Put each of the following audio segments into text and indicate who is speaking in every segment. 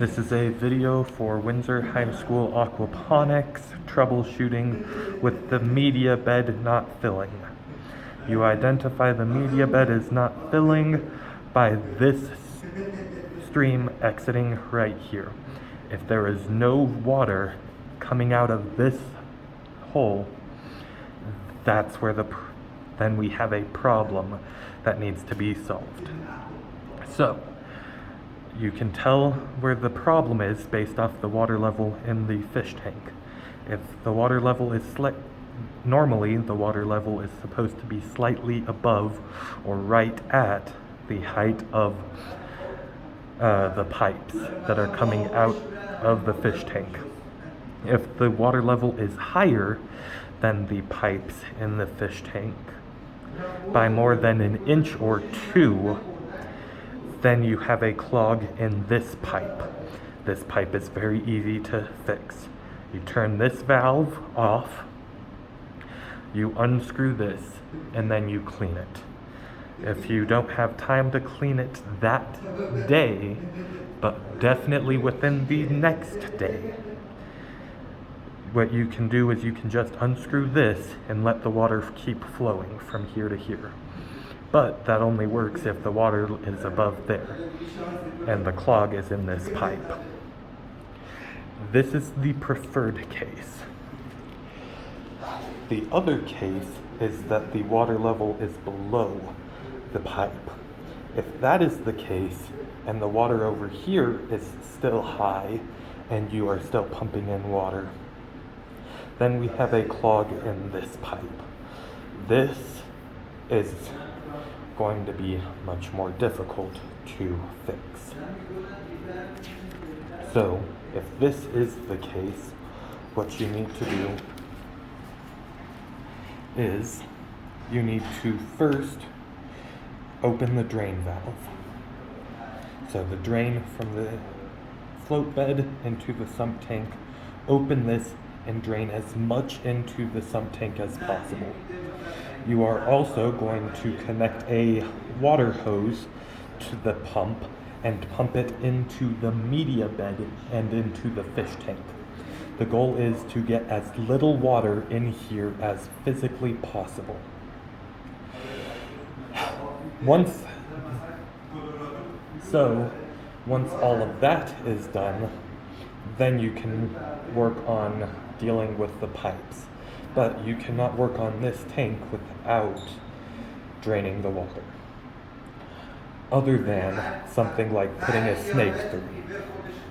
Speaker 1: This is a video for Windsor High School aquaponics troubleshooting with the media bed not filling. You identify the media bed is not filling by this stream exiting right here. If there is no water coming out of this hole, that's where then we have a problem that needs to be solved. So, you can tell where the problem is based off the water level in the fish tank. If the water level is normally the water level is supposed to be slightly above or right at the height of the pipes that are coming out of the fish tank. If the water level is higher than the pipes in the fish tank by more than an inch or two, then you have a clog in this pipe. This pipe is very easy to fix. You turn this valve off, you unscrew this, and then you clean it. If you don't have time to clean it that day, but definitely within the next day, what you can do is you can just unscrew this and let the water keep flowing from here to here. But that only works if the water is above there and the clog is in this pipe. This is the preferred case. The other case is that the water level is below the pipe. If that is the case and the water over here is still high and you are still pumping in water, then we have a clog in this pipe. This is going to be much more difficult to fix. So, if this is the case, what you need to do is you need to first open the drain valve. So the drain from the float bed into the sump tank, open this and drain as much into the sump tank as possible. You are also going to connect a water hose to the pump and pump it into the media bed and into the fish tank. The goal is to get as little water in here as physically possible. Once all of that is done, then you can work on dealing with the pipes. But you cannot work on this tank without draining the water. Other than something like putting a snake through.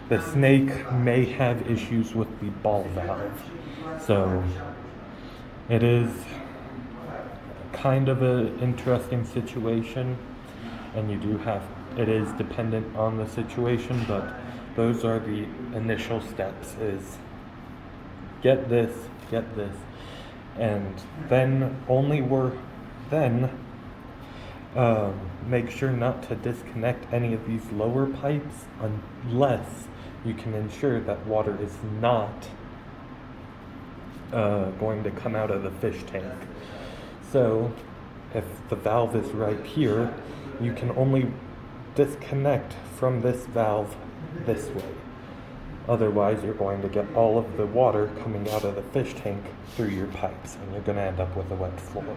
Speaker 1: The snake may have issues with the ball valve. So it is kind of an interesting situation, and it is dependent on the situation, but those are the initial steps: is get this, and then make sure not to disconnect any of these lower pipes unless you can ensure that water is not going to come out of the fish tank. So if the valve is right here, you can only disconnect from this valve this way. Otherwise, you're going to get all of the water coming out of the fish tank through your pipes, and you're going to end up with a wet floor.